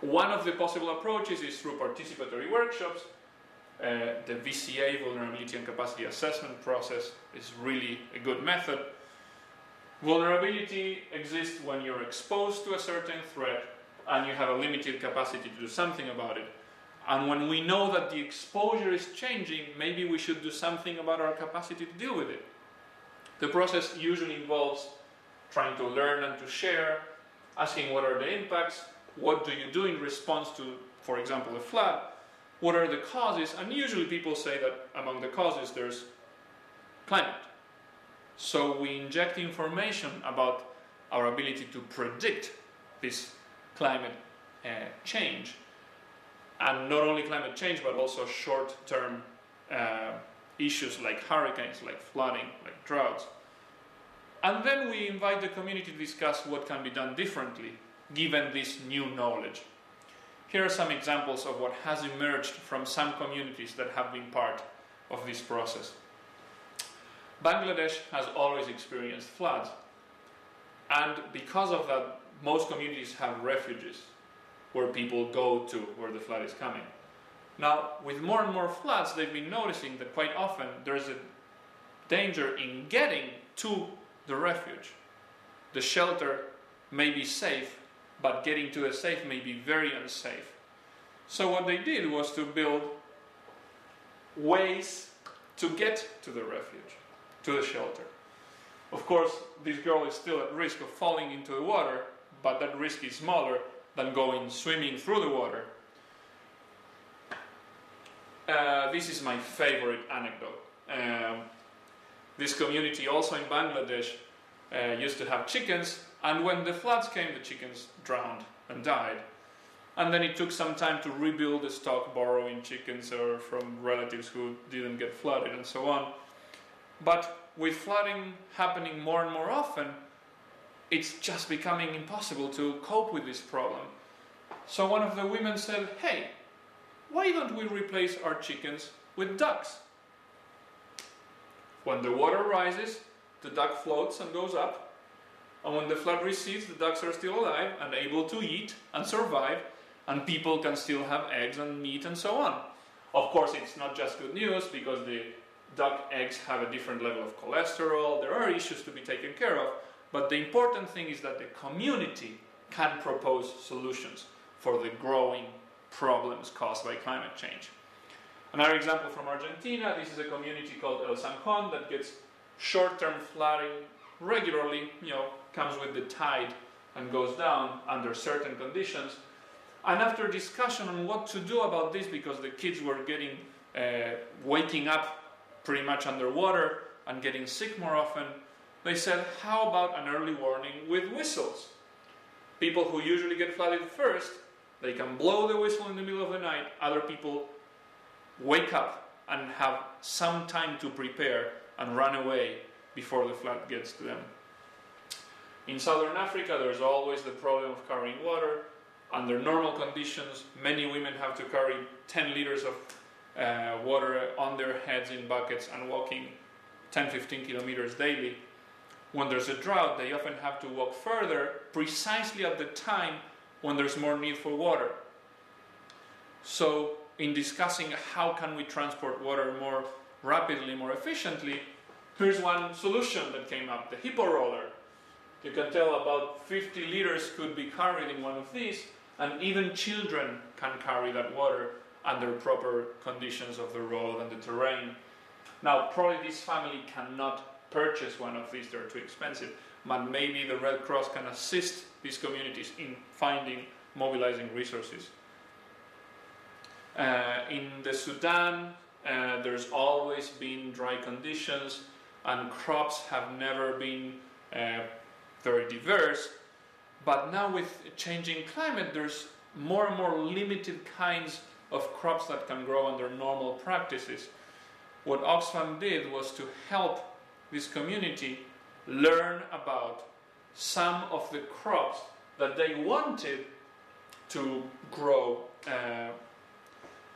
One of the possible approaches is through participatory workshops. The VCA, Vulnerability and Capacity Assessment process, is really a good method. Vulnerability exists when you're exposed to a certain threat and you have a limited capacity to do something about it. And when we know that the exposure is changing, maybe we should do something about our capacity to deal with it. The process usually involves trying to learn and to share, asking what are the impacts, what do you do in response to, for example, a flood, what are the causes, and usually people say that among the causes there's climate. So we inject information about our ability to predict this climate change, and not only climate change but also short-term issues like hurricanes, like flooding, like droughts. And then we invite the community to discuss what can be done differently given this new knowledge. Here are some examples of what has emerged from some communities that have been part of this process. Bangladesh has always experienced floods, and because of that, most communities have refuges where people go to where the flood is coming. Now, with more and more floods, they've been noticing that quite often there's a danger in getting to the refuge. The shelter may be safe, but getting to the safe may be very unsafe. So what they did was to build ways to get to the refuge, to the shelter. Of course, this girl is still at risk of falling into the water, but that risk is smaller than going swimming through the water. This is my favorite anecdote. This community, also in Bangladesh, used to have chickens, and when the floods came, the chickens drowned and died. And then it took some time to rebuild the stock, borrowing chickens or from relatives who didn't get flooded and so on. But with flooding happening more and more often, it's just becoming impossible to cope with this problem. So one of the women said, hey, why don't we replace our chickens with ducks? When the water rises, the duck floats and goes up. And when the flood recedes, the ducks are still alive and able to eat and survive, and people can still have eggs and meat and so on. Of course, it's not just good news, because the duck eggs have a different level of cholesterol. There are issues to be taken care of, but the important thing is that the community can propose solutions for the growing problems caused by climate change. Another example from Argentina, this is a community called El Sanjón that gets short-term flooding regularly, comes with the tide and goes down under certain conditions. And after discussion on what to do about this, because the kids were waking up pretty much underwater and getting sick more often, they said, how about an early warning with whistles? People who usually get flooded first, they can blow the whistle in the middle of the night. Other people wake up and have some time to prepare and run away before the flood gets to them. In southern Africa, there's always the problem of carrying water. Under normal conditions, many women have to carry 10 liters of water on their heads in buckets and walking 10-15 kilometers daily. When there's a drought, they often have to walk further precisely at the time when there's more need for water. So, in discussing how can we transport water more rapidly, more efficiently, here's one solution that came up, the hippo roller. You can tell about 50 liters could be carried in one of these, and even children can carry that water under proper conditions of the road and the terrain. Now, probably this family cannot purchase one of these, they're too expensive, but maybe the Red Cross can assist these communities in finding, mobilizing resources. In the Sudan, there's always been dry conditions, and crops have never been very diverse. But now with changing climate, there's more and more limited kinds of crops that can grow under normal practices. What Oxfam did was to help this community learn about some of the crops that they wanted to grow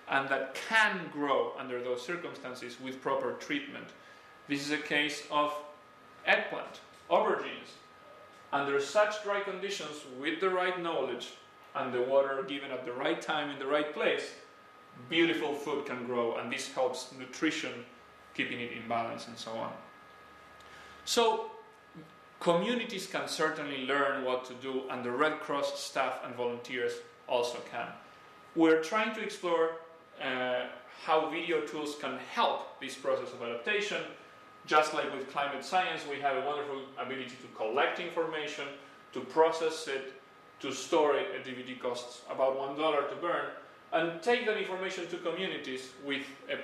and that can grow under those circumstances with proper treatment. This is a case of eggplant, aubergines. Under such dry conditions, with the right knowledge and the water given at the right time in the right place, beautiful food can grow, and this helps nutrition, keeping it in balance and so on. So communities can certainly learn what to do, and the Red Cross staff and volunteers also can. We're trying to explore how video tools can help this process of adaptation. Just like with climate science, we have a wonderful ability to collect information, to process it, to store it. A DVD costs about $1 to burn, and take that information to communities with a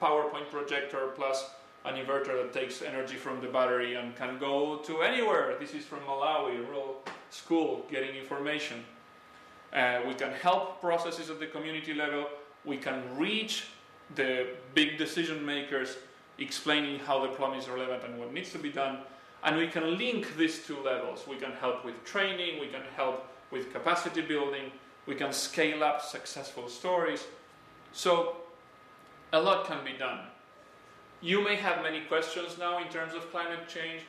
PowerPoint projector plus an inverter that takes energy from the battery and can go to anywhere. This is from Malawi, a rural school, getting information. We can help processes at the community level. We can reach the big decision makers, explaining how the problem is relevant and what needs to be done. And we can link these two levels. We can help with training, we can help with capacity building, we can scale up successful stories. So a lot can be done. You may have many questions now in terms of climate change.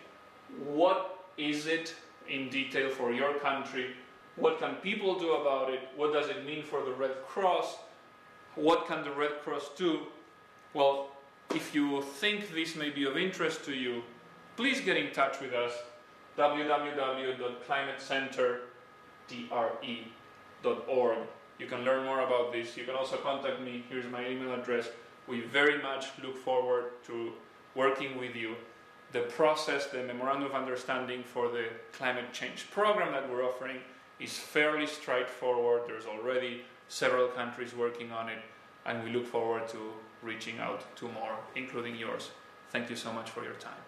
What is it in detail for your country? What can people do about it? What does it mean for the Red Cross? What can the Red Cross do? Well, if you think this may be of interest to you, please get in touch with us. www.climatecentre.org. You can learn more about this. You can also contact me. Here's my email address. We very much look forward to working with you. The process, the Memorandum of Understanding for the climate change program that we're offering is fairly straightforward. There's already several countries working on it, and we look forward to reaching out to more, including yours. Thank you so much for your time.